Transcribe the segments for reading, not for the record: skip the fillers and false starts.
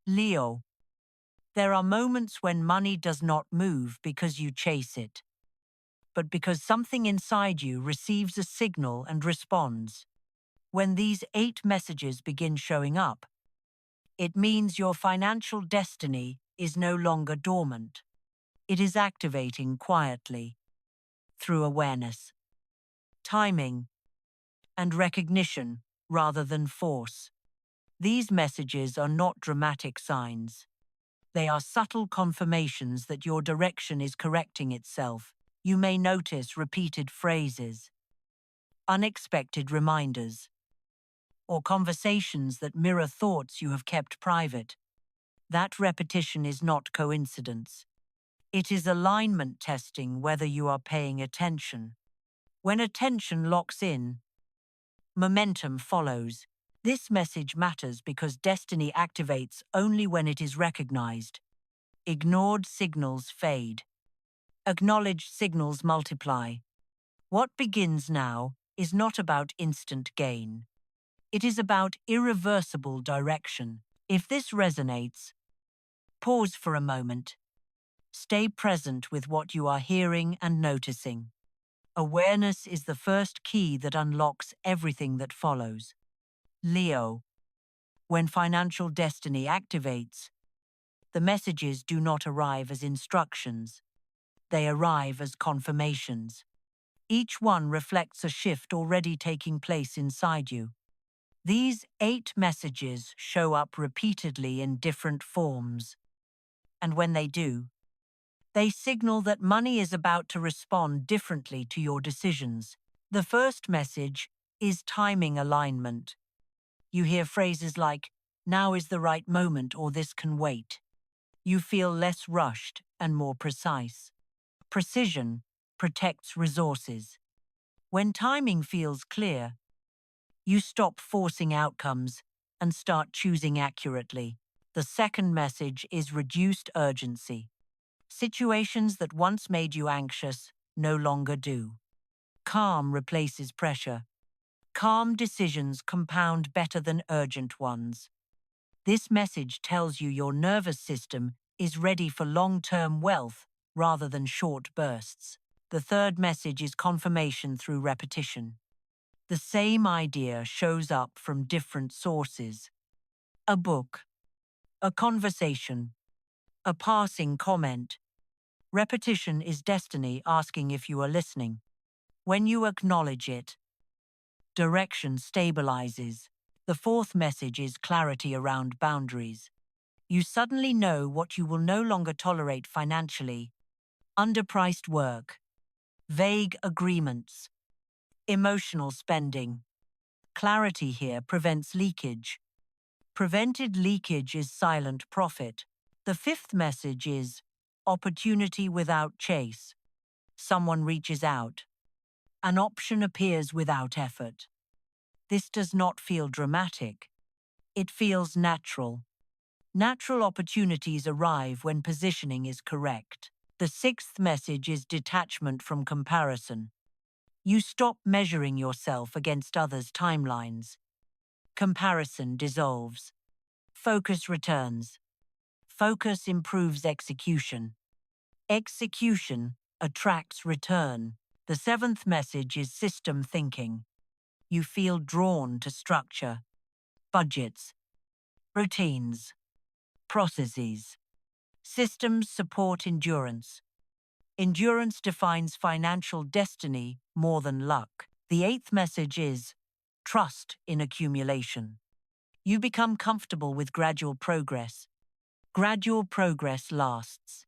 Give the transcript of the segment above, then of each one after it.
Leo, there are moments when money does not move because you chase it, but because something inside you receives a signal and responds. When these 8 messages begin showing up, it means your financial destiny is no longer dormant. It is activating quietly through awareness, timing, and recognition rather than force. These messages are not dramatic signs. They are subtle confirmations that your direction is correcting itself. You may notice repeated phrases, unexpected reminders, or conversations that mirror thoughts you have kept private. That repetition is not coincidence. It is alignment testing whether you are paying attention. When attention locks in, momentum follows. This message matters because destiny activates only when it is recognized. Ignored signals fade. Acknowledged signals multiply. What begins now is not about instant gain. It is about irreversible direction. If this resonates, pause for a moment. Stay present with what you are hearing and noticing. Awareness is the first key that unlocks everything that follows. Leo, when financial destiny activates, the messages do not arrive as instructions. They arrive as confirmations. Each one reflects a shift already taking place inside you. These 8 messages show up repeatedly in different forms. And when they do, they signal that money is about to respond differently to your decisions. The first message is timing alignment. You hear phrases like, "Now is the right moment," or "This can wait." You feel less rushed and more precise. Precision protects resources. When timing feels clear, you stop forcing outcomes and start choosing accurately. The second message is reduced urgency. Situations that once made you anxious no longer do. Calm replaces pressure. Calm decisions compound better than urgent ones. This message tells you your nervous system is ready for long-term wealth rather than short bursts. The third message is confirmation through repetition. The same idea shows up from different sources. A book, a conversation, a passing comment. Repetition is destiny asking if you are listening. When you acknowledge it, direction stabilizes. The fourth message is clarity around boundaries. You suddenly know what you will no longer tolerate financially. Underpriced work, vague agreements, emotional spending. Clarity here prevents leakage. Prevented leakage is silent profit. The fifth message is opportunity without chase. Someone reaches out. An option appears without effort. This does not feel dramatic. It feels natural. Natural opportunities arrive when positioning is correct. The sixth message is detachment from comparison. You stop measuring yourself against others' timelines. Comparison dissolves. Focus returns. Focus improves execution. Execution attracts return. The seventh message is system thinking. You feel drawn to structure, budgets, routines, processes. Systems support endurance. Endurance defines financial destiny more than luck. The eighth message is trust in accumulation. You become comfortable with gradual progress. Gradual progress lasts.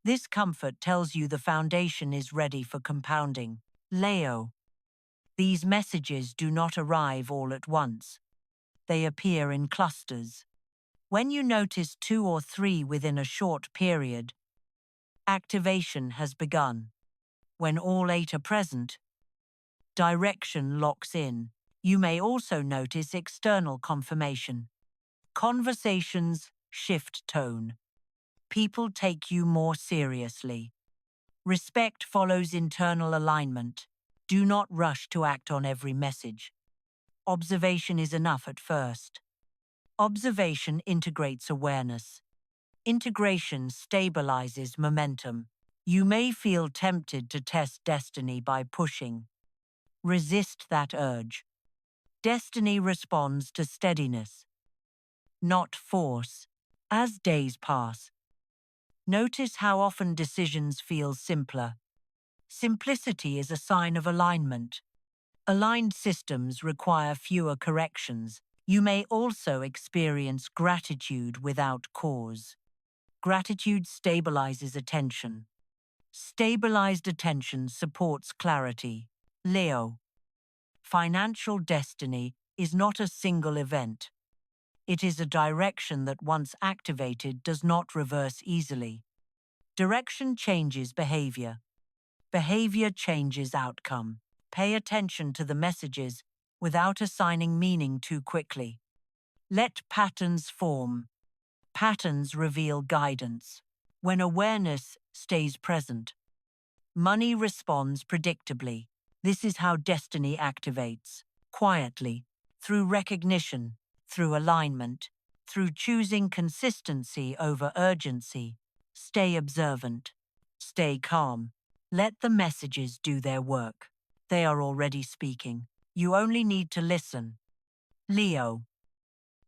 This comfort tells you the foundation is ready for compounding. Leo. These messages do not arrive all at once. They appear in clusters. When you notice 2 or 3 within a short period, activation has begun. When all 8 are present, direction locks in. You may also notice external confirmation. Conversations shift tone. People take you more seriously. Respect follows internal alignment. Do not rush to act on every message. Observation is enough at first. Observation integrates awareness. Integration stabilizes momentum. You may feel tempted to test destiny by pushing. Resist that urge. Destiny responds to steadiness, not force. As days pass, notice how often decisions feel simpler. Simplicity is a sign of alignment. Aligned systems require fewer corrections. You may also experience gratitude without cause. Gratitude stabilizes attention. Stabilized attention supports clarity. Leo. Financial destiny is not a single event. It is a direction that, once activated, does not reverse easily. Direction changes behavior. Behavior changes outcome. Pay attention to the messages without assigning meaning too quickly. Let patterns form. Patterns reveal guidance. When awareness stays present, money responds predictably. This is how destiny activates. Quietly, through recognition, through alignment, through choosing consistency over urgency. Stay observant. Stay calm. Let the messages do their work. They are already speaking. You only need to listen. Leo.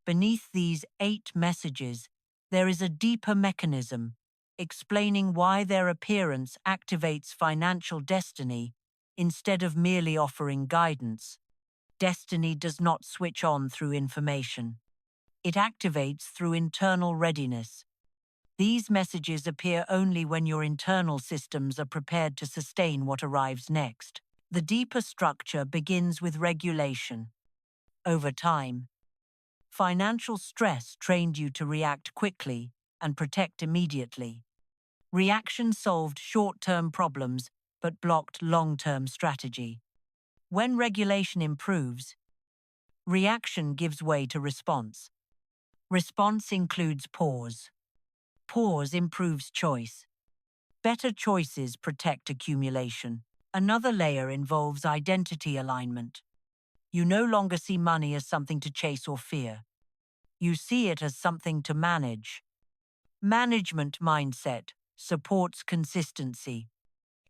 Beneath these 8 messages, there is a deeper mechanism, explaining why their appearance activates financial destiny instead of merely offering guidance. Destiny does not switch on through information. It activates through internal readiness. These messages appear only when your internal systems are prepared to sustain what arrives next. The deeper structure begins with regulation. Over time, financial stress trained you to react quickly and protect immediately. Reaction solved short-term problems but blocked long-term strategy. When regulation improves, reaction gives way to response. Response includes pause. Pause improves choice. Better choices protect accumulation. Another layer involves identity alignment. You no longer see money as something to chase or fear. You see it as something to manage. Management mindset supports consistency.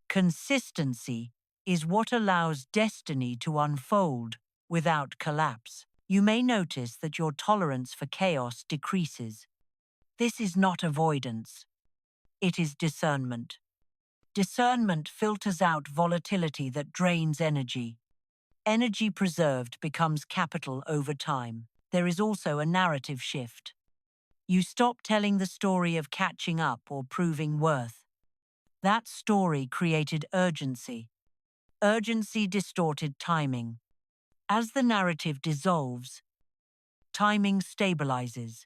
Consistency is what allows destiny to unfold without collapse. You may notice that your tolerance for chaos decreases. This is not avoidance. It is discernment. Discernment filters out volatility that drains energy. Energy preserved becomes capital over time. There is also a narrative shift. You stop telling the story of catching up or proving worth. That story created urgency. Urgency distorted timing. As the narrative dissolves, timing stabilizes.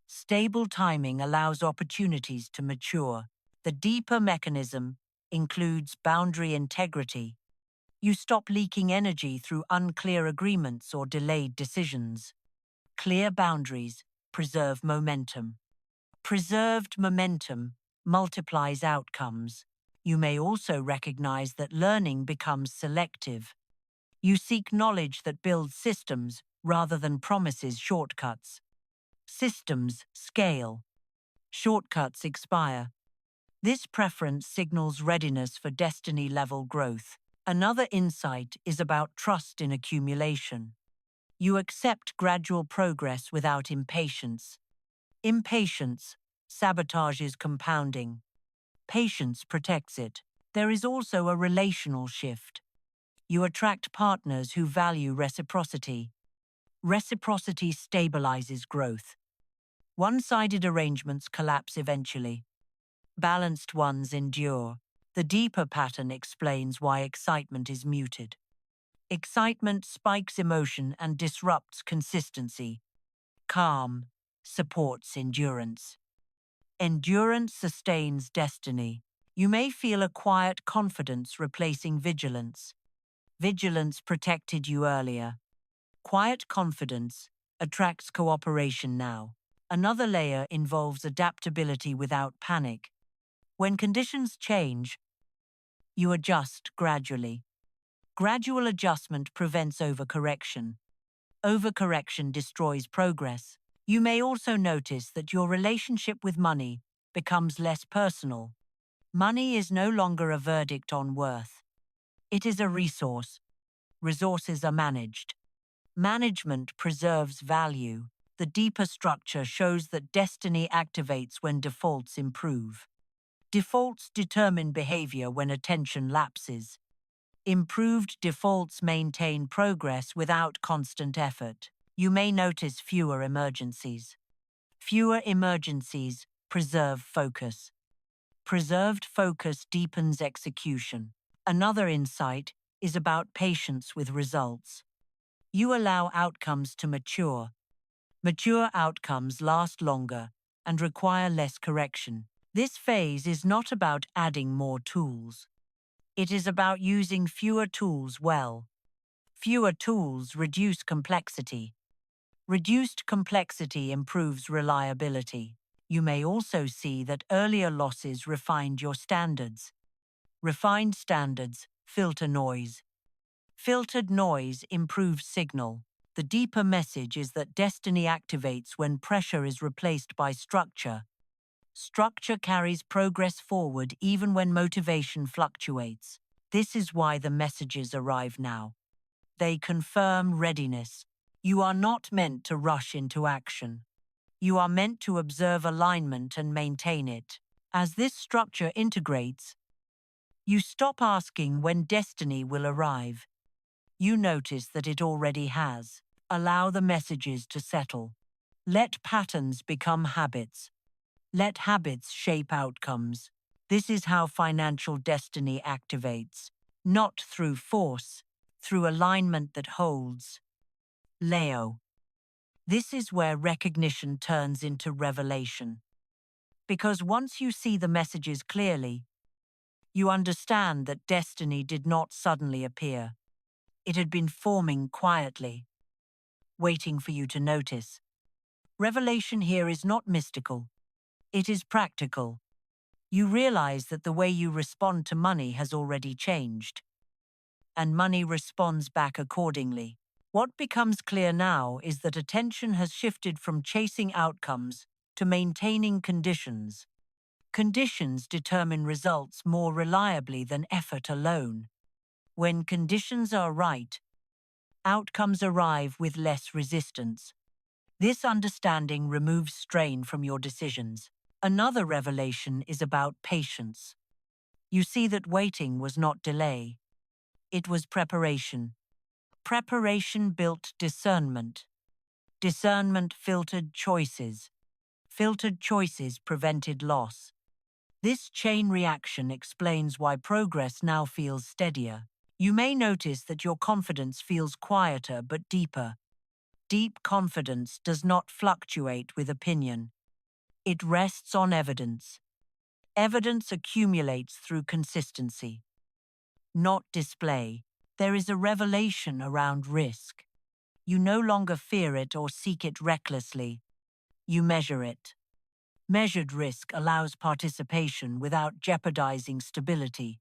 Stable timing allows opportunities to mature. The deeper mechanism includes boundary integrity. You stop leaking energy through unclear agreements or delayed decisions. Clear boundaries preserve momentum. Preserved momentum multiplies outcomes. You may also recognize that learning becomes selective. You seek knowledge that builds systems rather than promises shortcuts. Systems scale. Shortcuts expire. This preference signals readiness for destiny-level growth. Another insight is about trust in accumulation. You accept gradual progress without impatience. Impatience sabotages compounding. Patience protects it. There is also a relational shift. You attract partners who value reciprocity. Reciprocity stabilizes growth. One-sided arrangements collapse eventually. Balanced ones endure. The deeper pattern explains why excitement is muted. Excitement spikes emotion and disrupts consistency. Calm supports endurance. Endurance sustains destiny. You may feel a quiet confidence replacing vigilance. Vigilance protected you earlier. Quiet confidence attracts cooperation now. Another layer involves adaptability without panic. When conditions change, you adjust gradually. Gradual adjustment prevents overcorrection. Overcorrection destroys progress. You may also notice that your relationship with money becomes less personal. Money is no longer a verdict on worth. It is a resource. Resources are managed. Management preserves value. The deeper structure shows that destiny activates when defaults improve. Defaults determine behavior when attention lapses. Improved defaults maintain progress without constant effort. You may notice fewer emergencies. Fewer emergencies preserve focus. Preserved focus deepens execution. Another insight is about patience with results. You allow outcomes to mature. Mature outcomes last longer and require less correction. This phase is not about adding more tools. It is about using fewer tools well. Fewer tools reduce complexity. Reduced complexity improves reliability. You may also see that earlier losses refined your standards. Refined standards filter noise. Filtered noise improves signal. The deeper message is that destiny activates when pressure is replaced by structure. Structure carries progress forward even when motivation fluctuates. This is why the messages arrive now. They confirm readiness. You are not meant to rush into action. You are meant to observe alignment and maintain it. As this structure integrates, you stop asking when destiny will arrive. You notice that it already has. Allow the messages to settle. Let patterns become habits. Let habits shape outcomes. This is how financial destiny activates, not through force, through alignment that holds. Leo. This is where recognition turns into revelation. Because once you see the messages clearly, you understand that destiny did not suddenly appear. It had been forming quietly, waiting for you to notice. Revelation here is not mystical. It is practical. You realize that the way you respond to money has already changed. And money responds back accordingly. What becomes clear now is that attention has shifted from chasing outcomes to maintaining conditions. Conditions determine results more reliably than effort alone. When conditions are right, outcomes arrive with less resistance. This understanding removes strain from your decisions. Another revelation is about patience. You see that waiting was not delay. It was preparation. Preparation built discernment. Discernment filtered choices. Filtered choices prevented loss. This chain reaction explains why progress now feels steadier. You may notice that your confidence feels quieter but deeper. Deep confidence does not fluctuate with opinion. It rests on evidence. Evidence accumulates through consistency, not display. There is a revelation around risk. You no longer fear it or seek it recklessly. You measure it. Measured risk allows participation without jeopardizing stability.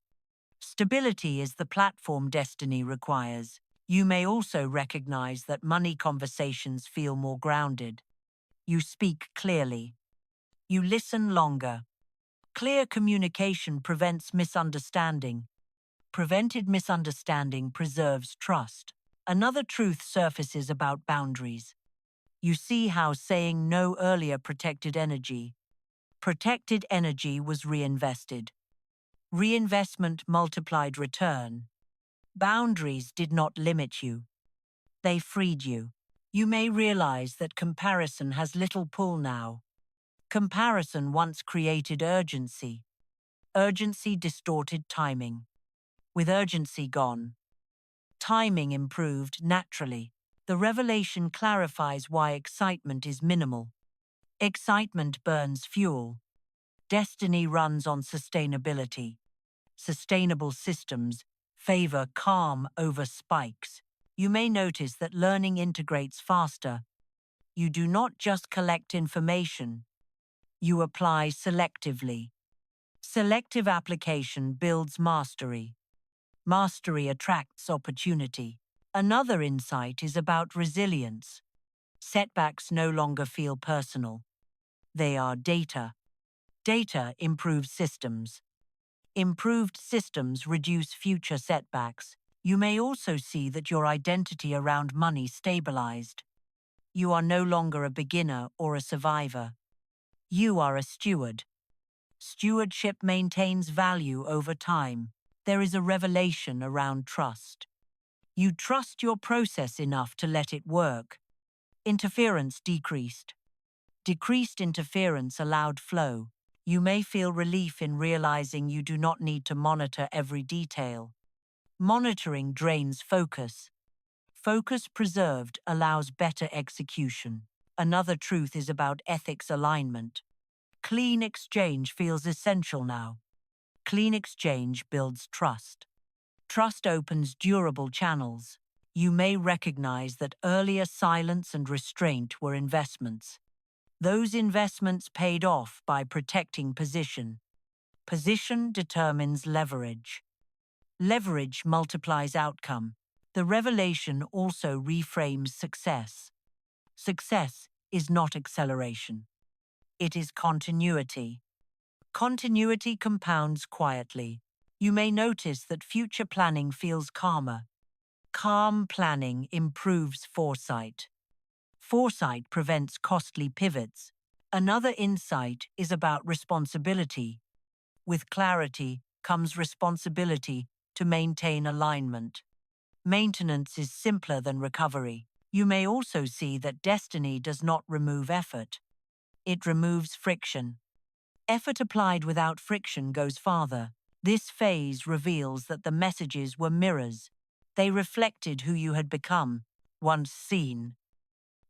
Stability is the platform destiny requires. You may also recognize that money conversations feel more grounded. You speak clearly. You listen longer. Clear communication prevents misunderstanding. Prevented misunderstanding preserves trust. Another truth surfaces about boundaries. You see how saying no earlier protected energy. Protected energy was reinvested. Reinvestment multiplied return. Boundaries did not limit you. They freed you. You may realize that comparison has little pull now. Comparison once created urgency. Urgency distorted timing. With urgency gone, timing improved naturally. The revelation clarifies why excitement is minimal. Excitement burns fuel. Destiny runs on sustainability. Sustainable systems favor calm over spikes. You may notice that learning integrates faster. You do not just collect information. You apply selectively. Selective application builds mastery. Mastery attracts opportunity. Another insight is about resilience. Setbacks no longer feel personal. They are data. Data improves systems. Improved systems reduce future setbacks. You may also see that your identity around money stabilized. You are no longer a beginner or a survivor. You are a steward. Stewardship maintains value over time. There is a revelation around trust. You trust your process enough to let it work. Interference decreased. Decreased interference allowed flow. You may feel relief in realizing you do not need to monitor every detail. Monitoring drains focus. Focus preserved allows better execution. Another truth is about ethics alignment. Clean exchange feels essential now. Clean exchange builds trust. Trust opens durable channels. You may recognize that earlier silence and restraint were investments. Those investments paid off by protecting position. Position determines leverage. Leverage multiplies outcome. The revelation also reframes success. Success is not acceleration. It is continuity. Continuity compounds quietly. You may notice that future planning feels calmer. Calm planning improves foresight. Foresight prevents costly pivots. Another insight is about responsibility. With clarity comes responsibility to maintain alignment. Maintenance is simpler than recovery. You may also see that destiny does not remove effort. It removes friction. Effort applied without friction goes farther. This phase reveals that the messages were mirrors. They reflected who you had become, once seen.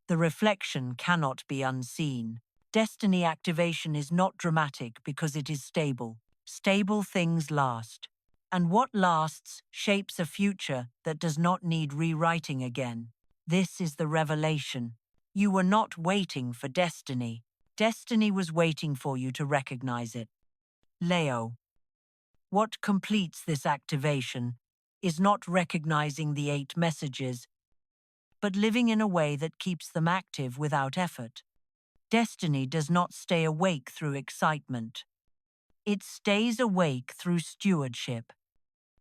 The reflection cannot be unseen. Destiny activation is not dramatic because it is stable. Stable things last. And what lasts shapes a future that does not need rewriting again. This is the revelation. You were not waiting for destiny. Destiny was waiting for you to recognize it. Leo. What completes this activation is not recognizing the 8 messages, but living in a way that keeps them active without effort. Destiny does not stay awake through excitement. It stays awake through stewardship.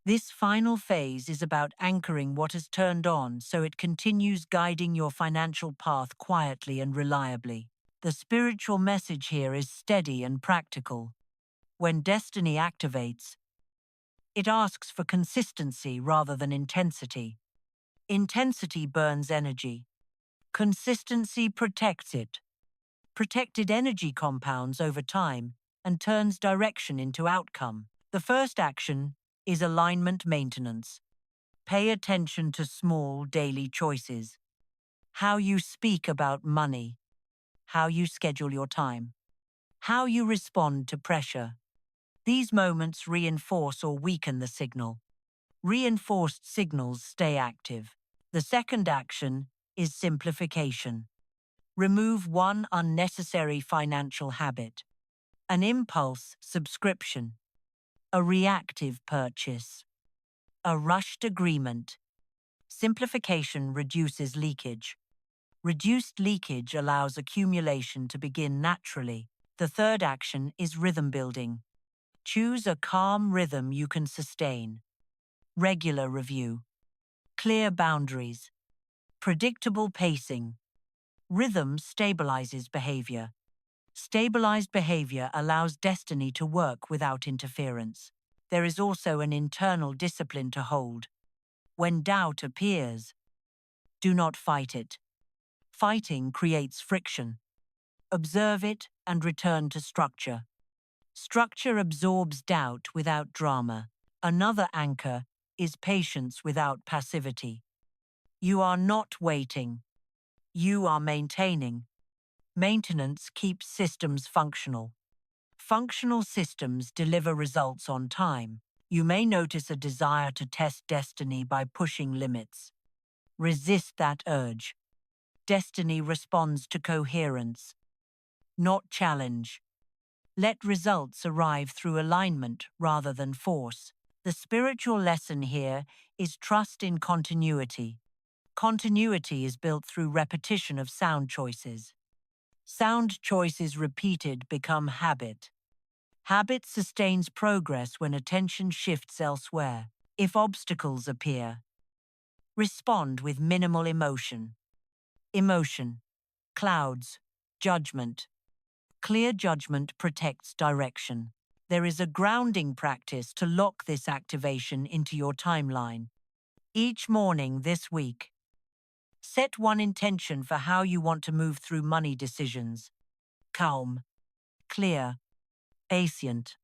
This final phase is about anchoring what has turned on so it continues guiding your financial path quietly and reliably. The spiritual message here is steady and practical. When destiny activates, it asks for consistency rather than intensity. Intensity burns energy. Consistency protects it. Protected energy compounds over time and turns direction into outcome. The first action is alignment maintenance. Pay attention to small daily choices. How you speak about money. How you schedule your time. How you respond to pressure. These moments reinforce or weaken the signal. Reinforced signals stay active. The second action is simplification. Remove one unnecessary financial habit. An impulse subscription. A reactive purchase. A rushed agreement. Simplification reduces leakage. Reduced leakage allows accumulation to begin naturally. The third action is rhythm building. Choose a calm rhythm you can sustain. Regular review. Clear boundaries. Predictable pacing. Rhythm stabilizes behavior. Stabilized behavior allows destiny to work without interference. There is also an internal discipline to hold. When doubt appears, do not fight it. Fighting creates friction. Observe it and return to structure. Structure absorbs doubt without drama. Another anchor is patience without passivity. You are not waiting. You are maintaining. Maintenance keeps systems functional. Functional systems deliver results on time. You may notice a desire to test destiny by pushing limits. Resist that urge. Destiny responds to coherence, not challenge. Let results arrive through alignment rather than force. The spiritual lesson here is trust in continuity. Continuity is built through repetition of sound choices. Sound choices repeated become habit. Habit sustains progress when attention shifts elsewhere. If obstacles appear, respond with minimal emotion. Emotion, clouds, judgment. Clear judgment protects direction. There is a grounding practice to lock this activation into your timeline. Each morning this week, set one intention for how you want to move through money decisions. Calm, clear, patient.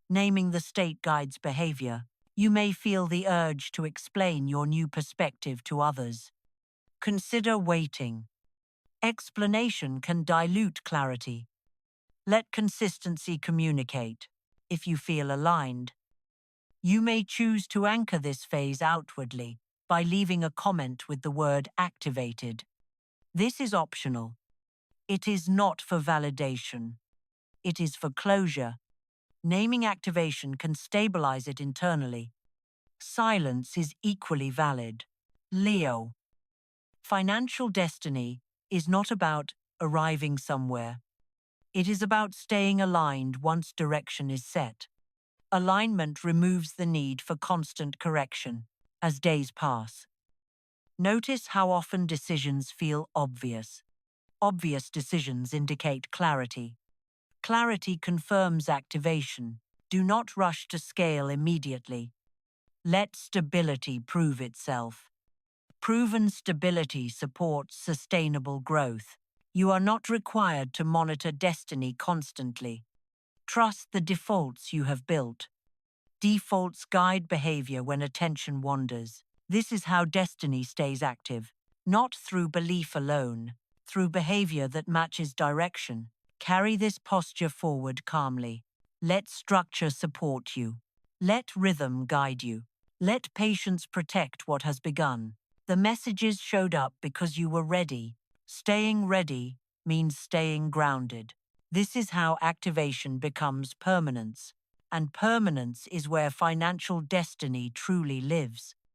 Naming the state guides behavior. You may feel the urge to explain your new perspective to others. Consider waiting. Explanation can dilute clarity. Let consistency communicate. If you feel aligned, you may choose to anchor this phase outwardly by leaving a comment with the word activated. This is optional. It is not for validation. It is for closure. Naming activation can stabilize it internally. Silence is equally valid. Leo. Financial destiny is not about arriving somewhere. It is about staying aligned once direction is set. Alignment removes the need for constant correction as days pass. Notice how often decisions feel obvious. Obvious decisions indicate clarity. Clarity confirms activation. Do not rush to scale immediately. Let stability prove itself. Proven stability supports sustainable growth. You are not required to monitor destiny constantly. Trust the defaults you have built. Defaults guide behavior when attention wanders. This is how destiny stays active, not through belief alone, through behavior that matches direction. Carry this posture forward calmly. Let structure support you. Let rhythm guide you. Let patience protect what has begun. The messages showed up because you were ready. Staying ready means staying grounded. This is how activation becomes permanence. And permanence is where financial destiny truly lives.